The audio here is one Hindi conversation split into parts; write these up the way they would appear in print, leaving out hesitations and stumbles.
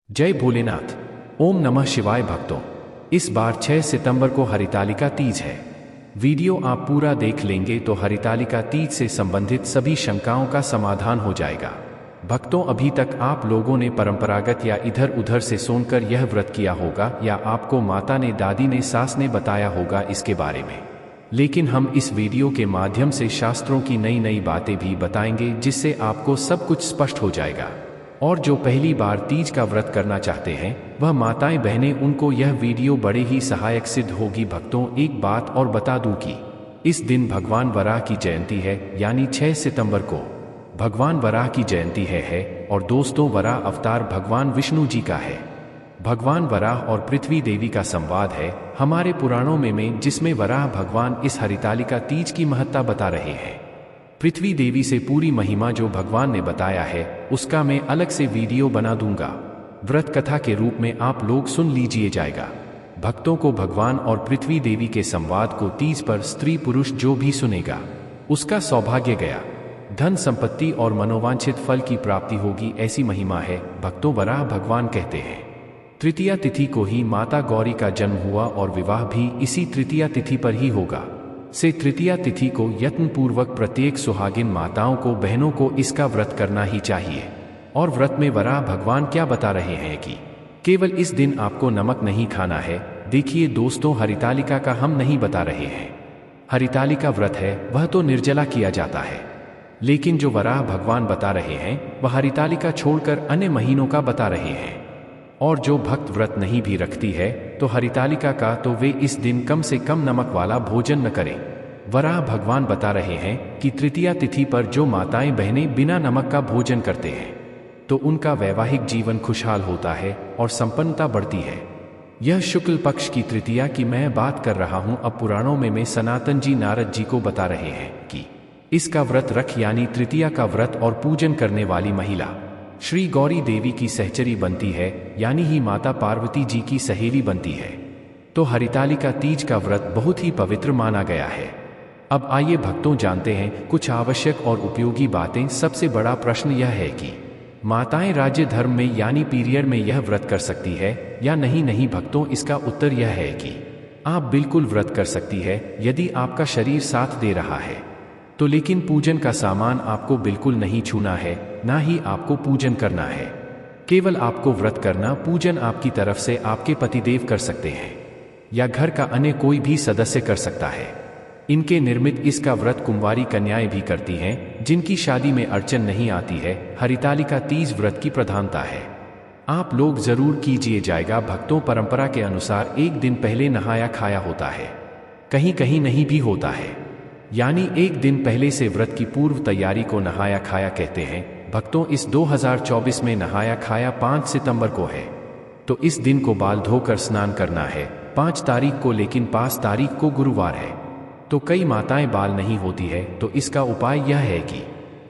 जय भोलेनाथ। ओम नमः शिवाय भक्तों। इस बार 6 सितंबर को हरितालिका तीज है। वीडियो आप पूरा देख लेंगे तो हरितालिका तीज से संबंधित सभी शंकाओं का समाधान हो जाएगा। भक्तों, अभी तक आप लोगों ने परंपरागत या इधर उधर से सुनकर यह व्रत किया होगा या आपको माता ने, दादी ने, सास ने बताया होगा इसके बारे में। लेकिन हम इस वीडियो के माध्यम से शास्त्रों की नई नई बातें भी बताएंगे जिससे आपको सब कुछ स्पष्ट हो जाएगा। और जो पहली बार तीज का व्रत करना चाहते हैं वह माताएं बहनें, उनको यह वीडियो बड़े ही सहायक सिद्ध होगी। भक्तों, एक बात और बता दूं कि इस दिन भगवान वराह की जयंती है, यानी 6 सितंबर को भगवान वराह की जयंती है। और दोस्तों, वराह अवतार भगवान विष्णु जी का है। भगवान वराह और पृथ्वी देवी का संवाद है हमारे पुराणों में जिसमें वराह भगवान इस हरितालिका तीज की महत्ता बता रहे हैं। पृथ्वी देवी से पूरी महिमा जो भगवान ने बताया है उसका मैं अलग से वीडियो बना दूंगा। व्रत कथा के रूप में आप लोग सुन लीजिए जाएगा। भक्तों को भगवान और पृथ्वी देवी के संवाद को तीज पर स्त्री पुरुष जो भी सुनेगा उसका सौभाग्य गया, धन संपत्ति और मनोवांछित फल की प्राप्ति होगी, ऐसी महिमा है। भक्तों, वराह भगवान कहते हैं तृतीया तिथि को ही माता गौरी का जन्म हुआ और विवाह भी इसी तृतीया तिथि पर ही होगा। से तृतीया तिथि को यत्नपूर्वक प्रत्येक सुहागिन माताओं को, बहनों को इसका व्रत करना ही चाहिए। और व्रत में वराह भगवान क्या बता रहे हैं कि केवल इस दिन आपको नमक नहीं खाना है। देखिए दोस्तों, हरितालिका का हम नहीं बता रहे हैं। हरितालिका व्रत है वह तो निर्जला किया जाता है, लेकिन जो वराह भगवान बता रहे हैं वह हरितालिका छोड़कर अन्य महीनों का बता रहे हैं। और जो भक्त व्रत नहीं भी रखती है तो हरितालिका का, तो वे इस दिन कम से कम नमक वाला भोजन न करें। वराह भगवान बता रहे हैं कि तृतीया तिथि पर जो माताएं बहनें बिना नमक का भोजन करते हैं तो उनका वैवाहिक जीवन खुशहाल होता है और संपन्नता बढ़ती है। यह शुक्ल पक्ष की तृतीया की मैं बात कर रहा हूं। अब पुराणों में सनातन जी नारद जी को बता रहे हैं कि इसका व्रत रख, यानी तृतीया का व्रत और पूजन करने वाली महिला श्री गौरी देवी की सहचरी बनती है, यानी ही माता पार्वती जी की सहेली बनती है। तो हरितालिका तीज का व्रत बहुत ही पवित्र माना गया है। अब आइए भक्तों जानते हैं कुछ आवश्यक और उपयोगी बातें। सबसे बड़ा प्रश्न यह है कि माताएं राज्य धर्म में यानी पीरियड में यह व्रत कर सकती है या नहीं। नहीं भक्तों, इसका उत्तर यह है कि आप बिल्कुल व्रत कर सकती है यदि आपका शरीर साथ दे रहा है तो। लेकिन पूजन का सामान आपको बिल्कुल नहीं छूना है, ना ही आपको पूजन करना है। केवल आपको व्रत करना, पूजन आपकी तरफ से आपके पतिदेव कर सकते हैं या घर का अन्य कोई भी सदस्य कर सकता है। इनके निर्मित इसका व्रत कुंवारी कन्याएं भी करती हैं जिनकी शादी में अड़चन नहीं आती है। हरितालिका तीज व्रत की प्रधानता है, आप लोग जरूर कीजिए जाएगा। भक्तों, परंपरा के अनुसार एक दिन पहले नहाया खाया होता है, कहीं कहीं नहीं भी होता है, यानी एक दिन पहले से व्रत की पूर्व तैयारी को नहाया खाया कहते हैं। भक्तों, इस 2024 में नहाया खाया 5 सितंबर को है, तो इस दिन को बाल धोकर स्नान करना है 5 तारीख को, लेकिन 5 तारीख को गुरुवार है तो कई माताएं बाल नहीं होती है। तो इसका उपाय यह है कि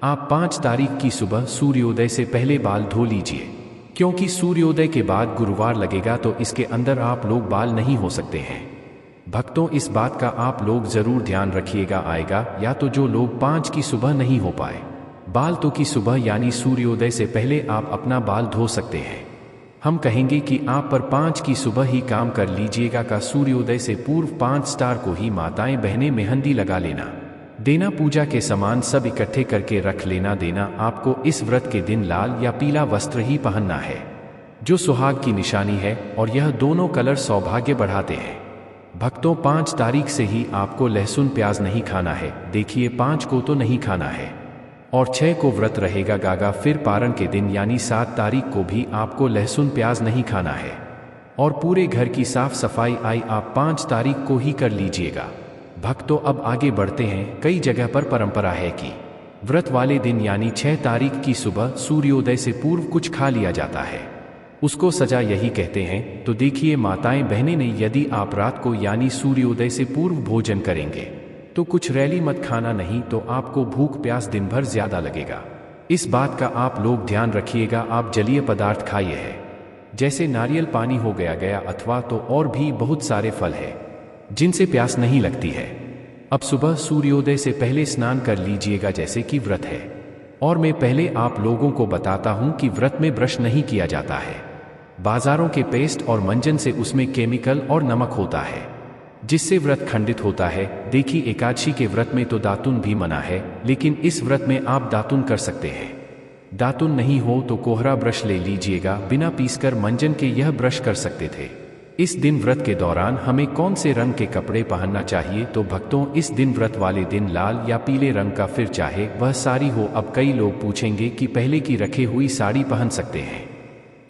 आप 5 तारीख की सुबह सूर्योदय से पहले बाल धो लीजिए, क्योंकि सूर्योदय के बाद गुरुवार लगेगा तो इसके अंदर आप लोग बाल नहीं हो सकते हैं। भक्तों, इस बात का आप लोग जरूर ध्यान रखिएगा। आएगा या तो जो लोग 5 की सुबह नहीं हो पाए बाल, तो की सुबह यानी सूर्योदय से पहले आप अपना बाल धो सकते हैं। हम कहेंगे कि आप पर 5 की सुबह ही काम कर लीजिएगा का सूर्योदय से पूर्व 5 स्टार को ही माताएं बहनें मेहंदी लगा लेना देना, पूजा के सामान सब इकट्ठे करके रख लेना देना। आपको इस व्रत के दिन लाल या पीला वस्त्र ही पहनना है जो सुहाग की निशानी है, और यह दोनों कलर सौभाग्य बढ़ाते हैं। भक्तों, 5 तारीख से ही आपको लहसुन प्याज नहीं खाना है। देखिए, 5 को तो नहीं खाना है और 6 को व्रत रहेगा गागा। फिर पारण के दिन यानी 7 तारीख को भी आपको लहसुन प्याज नहीं खाना है और पूरे घर की साफ सफाई आप 5 तारीख को ही कर लीजिएगा। भक्तों, अब आगे बढ़ते हैं। कई जगह पर परंपरा है कि व्रत वाले दिन यानी 6 तारीख की सुबह सूर्योदय से पूर्व कुछ खा लिया जाता है, उसको सजा यही कहते हैं। तो देखिए माताएं बहनें ने, यदि आप रात को यानी सूर्योदय से पूर्व भोजन करेंगे तो कुछ रैली मत खाना, नहीं तो आपको भूख प्यास दिन भर ज्यादा लगेगा। इस बात का आप लोग ध्यान रखिएगा। आप जलीय पदार्थ खाइए है, जैसे नारियल पानी हो गया अथवा तो और भी बहुत सारे फल है जिनसे प्यास नहीं लगती है। अब सुबह सूर्योदय से पहले स्नान कर लीजिएगा जैसे कि व्रत है। और मैं पहले आप लोगों को बताता हूं कि व्रत में ब्रश नहीं किया जाता है। बाजारों के पेस्ट और मंजन से उसमें केमिकल और नमक होता है, जिससे व्रत खंडित होता है। देखिए, एकादशी के व्रत में तो दातुन भी मना है, लेकिन इस व्रत में आप दातुन कर सकते हैं। दातुन नहीं हो तो कोहरा ब्रश ले लीजिएगा, बिना पीसकर मंजन के यह ब्रश कर सकते थे। इस दिन व्रत के दौरान हमें कौन से रंग के कपड़े पहनना चाहिए? तो भक्तों, इस दिन व्रत वाले दिन लाल या पीले रंग का, फिर चाहे वह साड़ी हो। अब कई लोग पूछेंगे कि पहले की रखी हुई साड़ी पहन सकते हैं,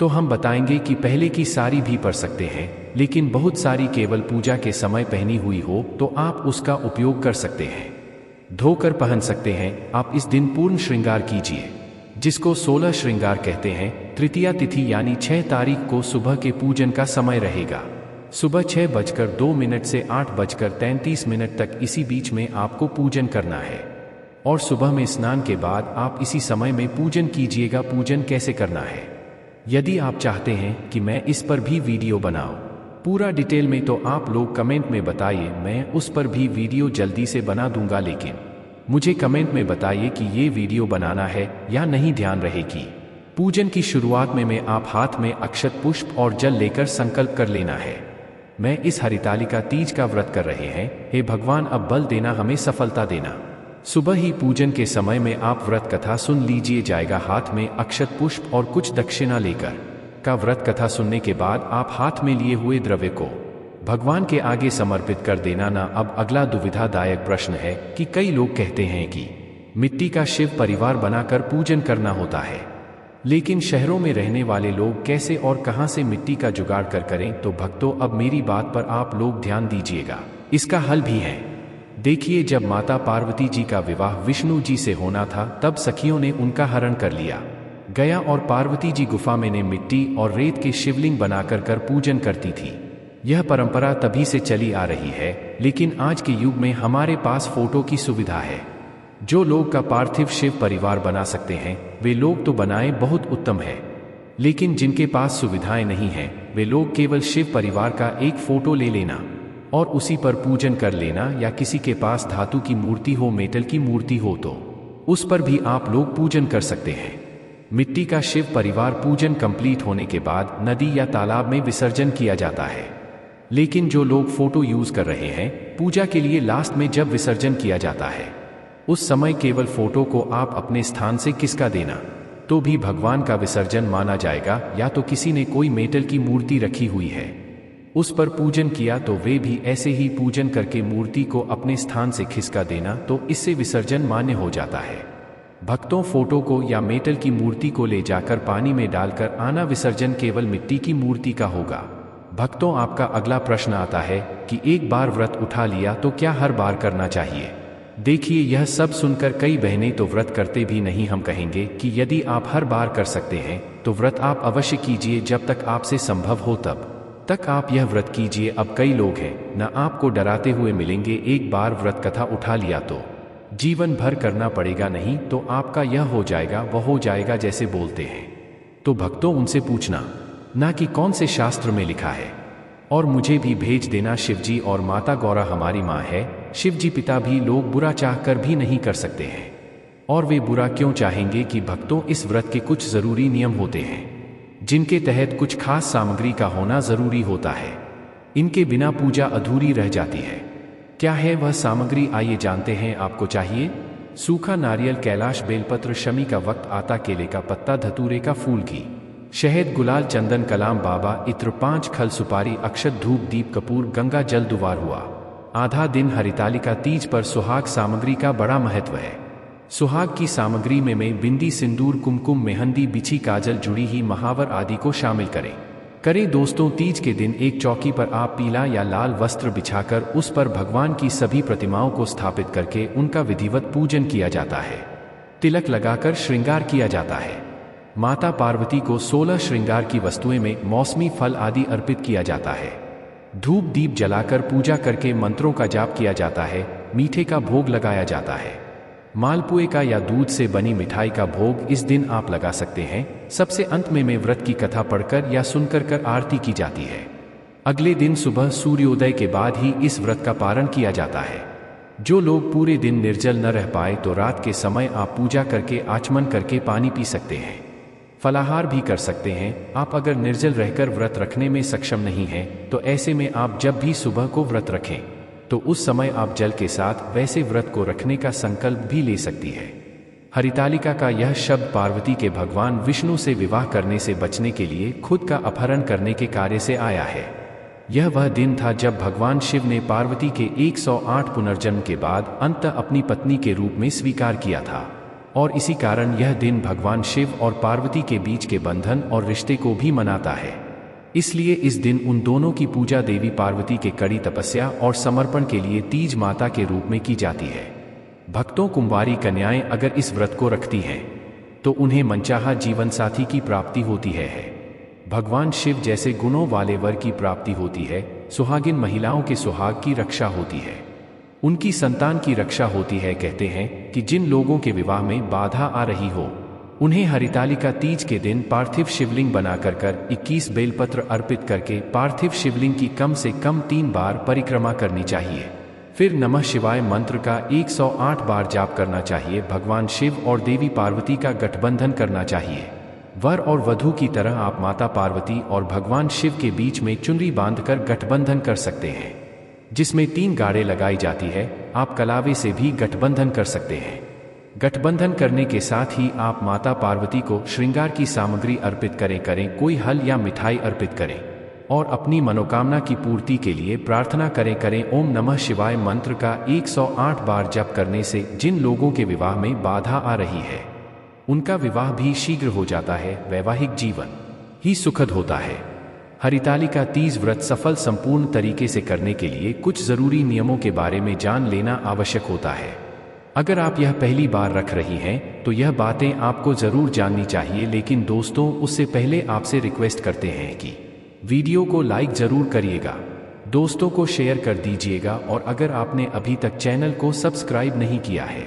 तो हम बताएंगे कि पहले की साड़ी भी पहन सकते हैं, लेकिन बहुत सारी केवल पूजा के समय पहनी हुई हो तो आप उसका उपयोग कर सकते हैं, धोकर पहन सकते हैं। आप इस दिन पूर्ण श्रृंगार कीजिए, जिसको 16 श्रृंगार कहते हैं। तृतीया तिथि यानी 6 तारीख को सुबह के पूजन का समय रहेगा। सुबह 6:02 से 8:33 तक, इसी बीच में आपको पूजन करना है। और सुबह में स्नान के बाद आप इसी समय में पूजन कीजिएगा। पूजन कैसे करना है, यदि आप चाहते हैं कि मैं इस पर भी वीडियो बनाऊं पूरा डिटेल में, तो आप लोग कमेंट में बताइए, मैं उस पर भी वीडियो जल्दी से बना दूंगा। लेकिन मुझे कमेंट में बताइए कि ये वीडियो बनाना है या नहीं। ध्यान रहे कि पूजन की शुरुआत में आप हाथ में अक्षत, पुष्प और जल लेकर संकल्प कर लेना है। मैं इस हरितालिका तीज का व्रत कर रहे हैं, हे भगवान अब बल देना, हमें सफलता देना। सुबह ही पूजन के समय में आप व्रत कथा सुन लीजिए जाएगा। हाथ में अक्षत, पुष्प और कुछ दक्षिणा लेकर का व्रत कथा सुनने के बाद आप हाथ में लिए हुए द्रव्य को भगवान के आगे समर्पित कर देना ना। अब अगला दुविधादायक प्रश्न है कि कई लोग कहते हैं कि मिट्टी का शिव परिवार बनाकर पूजन करना होता है, लेकिन शहरों में रहने वाले लोग कैसे और कहां से मिट्टी का जुगाड़ करें? तो भक्तों, अब मेरी बात पर आप लोग ध्यान दीजिएगा, इसका हल भी है। देखिए, जब माता पार्वती जी का विवाह विष्णु जी से होना था, तब सखियों ने उनका हरण कर लिया गया और पार्वती जी गुफा में ने मिट्टी और रेत के शिवलिंग बनाकर पूजन करती थी। यह परंपरा तभी से चली आ रही है, लेकिन आज के युग में हमारे पास फोटो की सुविधा है। जो लोग का पार्थिव शिव परिवार बना सकते हैं, वे लोग तो बनाए, बहुत उत्तम है। लेकिन जिनके पास सुविधाएं नहीं हैं, वे लोग केवल शिव परिवार का एक फोटो ले लेना और उसी पर पूजन कर लेना, या किसी के पास धातु की मूर्ति हो, मेटल की मूर्ति हो, तो उस पर भी आप लोग पूजन कर सकते हैं। मिट्टी का शिव परिवार पूजन कंप्लीट होने के बाद नदी या तालाब में विसर्जन किया जाता है। लेकिन जो लोग फोटो यूज कर रहे हैं पूजा के लिए, लास्ट में जब विसर्जन किया जाता है, उस समय केवल फोटो को आप अपने स्थान से खिसका देना, तो भी भगवान का विसर्जन माना जाएगा। या तो किसी ने कोई मेटल की मूर्ति रखी हुई है, उस पर पूजन किया, तो वे भी ऐसे ही पूजन करके मूर्ति को अपने स्थान से खिसका देना, तो इससे विसर्जन मान्य हो जाता है। भक्तों, फोटो को या मेटल की मूर्ति को ले जाकर पानी में डालकर आना, विसर्जन केवल मिट्टी की मूर्ति का होगा। भक्तों, आपका अगला प्रश्न आता है कि एक बार व्रत उठा लिया तो क्या हर बार करना चाहिए? देखिए, यह सब सुनकर कई बहनें तो व्रत करते भी नहीं। हम कहेंगे कि यदि आप हर बार कर सकते हैं तो व्रत आप अवश्य कीजिए, जब तक आपसे संभव हो तब तक आप यह व्रत कीजिए। अब कई लोग हैं ना, आपको डराते हुए मिलेंगे, एक बार व्रत कथा उठा लिया तो जीवन भर करना पड़ेगा, नहीं तो आपका यह हो जाएगा, वह हो जाएगा, जैसे बोलते हैं। तो भक्तों, उनसे पूछना ना कि कौन से शास्त्र में लिखा है, और मुझे भी भेज देना। शिवजी और माता गौरा हमारी माँ है। शिवजी पिता भी लोग बुरा चाहकर भी नहीं कर सकते हैं, और वे बुरा क्यों चाहेंगे? कि भक्तों, इस व्रत के कुछ जरूरी नियम होते हैं, जिनके तहत कुछ खास सामग्री का होना जरूरी होता है। इनके बिना पूजा अधूरी रह जाती है। क्या है वह सामग्री, आइए जानते हैं। आपको चाहिए सूखा नारियल, कैलाश बेलपत्र, शमी का वक्त आता, केले का पत्ता, धतूरे का फूल, घी, शहद, गुलाल, चंदन, कलाम, बाबा, इत्र, 5 खल सुपारी, अक्षत, धूप, दीप, कपूर, गंगा जल, दुवार हुआ। आधा दिन हरितालिका तीज पर सुहाग सामग्री का बड़ा महत्व है। सुहाग की सामग्री में बिंदी, सिंदूर, कुमकुम, मेहंदी, बिछी, काजल, जुड़ी ही, महावर आदि को शामिल करें दोस्तों। तीज के दिन एक चौकी पर आप पीला या लाल वस्त्र बिछाकर उस पर भगवान की सभी प्रतिमाओं को स्थापित करके उनका विधिवत पूजन किया जाता है। तिलक लगाकर श्रृंगार किया जाता है। माता पार्वती को 16 श्रृंगार की वस्तुएं में मौसमी फल आदि अर्पित किया जाता है। धूप दीप जलाकर पूजा करके मंत्रों का जाप किया जाता है। मीठे का भोग लगाया जाता है। मालपुए का या दूध से बनी मिठाई का भोग इस दिन आप लगा सकते हैं। सबसे अंत में व्रत की कथा पढ़कर या सुनकर आरती की जाती है। अगले दिन सुबह सूर्योदय के बाद ही इस व्रत का पारण किया जाता है। जो लोग पूरे दिन निर्जल न रह पाए तो रात के समय आप पूजा करके आचमन करके पानी पी सकते हैं। फलाहार भी कर सकते हैं। आप अगर निर्जल रहकर व्रत रखने में सक्षम नहीं हैं, तो ऐसे में आप जब भी सुबह को व्रत रखें, तो उस समय आप जल के साथ वैसे व्रत को रखने का संकल्प भी ले सकती है। हरितालिका का यह शब्द पार्वती के भगवान विष्णु से विवाह करने से बचने के लिए खुद का अपहरण करने के कार्य से आया है। यह वह दिन था जब भगवान शिव ने पार्वती के 108 पुनर्जन्म के बाद अंत अपनी पत्नी के रूप में स्वीकार किया था, और इसी कारण यह दिन भगवान शिव और पार्वती के बीच के बंधन और रिश्ते को भी मनाता है। इसलिए इस दिन उन दोनों की पूजा देवी पार्वती के कड़ी तपस्या और समर्पण के लिए तीज माता के रूप में की जाती है। भक्तों, कुंवारी कन्याएं अगर इस व्रत को रखती हैं, तो उन्हें मनचाहा जीवन साथी की प्राप्ति होती है। भगवान शिव जैसे गुणों वाले वर की प्राप्ति होती है। सुहागिन महिलाओं के सुहाग की रक्षा होती है, उनकी संतान की रक्षा होती है। कहते हैं कि जिन लोगों के विवाह में बाधा आ रही हो, उन्हें हरितालिका तीज के दिन पार्थिव शिवलिंग बनाकर 21 बेलपत्र अर्पित करके पार्थिव शिवलिंग की कम से कम 3 बार परिक्रमा करनी चाहिए। फिर नमः शिवाय मंत्र का 108 बार जाप करना चाहिए। भगवान शिव और देवी पार्वती का गठबंधन करना चाहिए। वर और वधू की तरह आप माता पार्वती और भगवान शिव के बीच में चुनरी बांधकर गठबंधन कर सकते हैं, जिसमें 3 गाड़ें लगाई जाती है। आप कलावे से भी गठबंधन कर सकते हैं। गठबंधन करने के साथ ही आप माता पार्वती को श्रृंगार की सामग्री अर्पित करें, कोई हल या मिठाई अर्पित करें और अपनी मनोकामना की पूर्ति के लिए प्रार्थना करें। ओम नमः शिवाय मंत्र का 108 बार जप करने से जिन लोगों के विवाह में बाधा आ रही है, उनका विवाह भी शीघ्र हो जाता है। वैवाहिक जीवन ही सुखद होता है। हरितालिका तीज व्रत सफल संपूर्ण तरीके से करने के लिए कुछ जरूरी नियमों के बारे में जान लेना आवश्यक होता है। अगर आप यह पहली बार रख रही हैं, तो यह बातें आपको जरूर जाननी चाहिए। लेकिन दोस्तों, उससे पहले आपसे रिक्वेस्ट करते हैं कि वीडियो को लाइक जरूर करिएगा, दोस्तों को शेयर कर दीजिएगा, और अगर आपने अभी तक चैनल को सब्सक्राइब नहीं किया है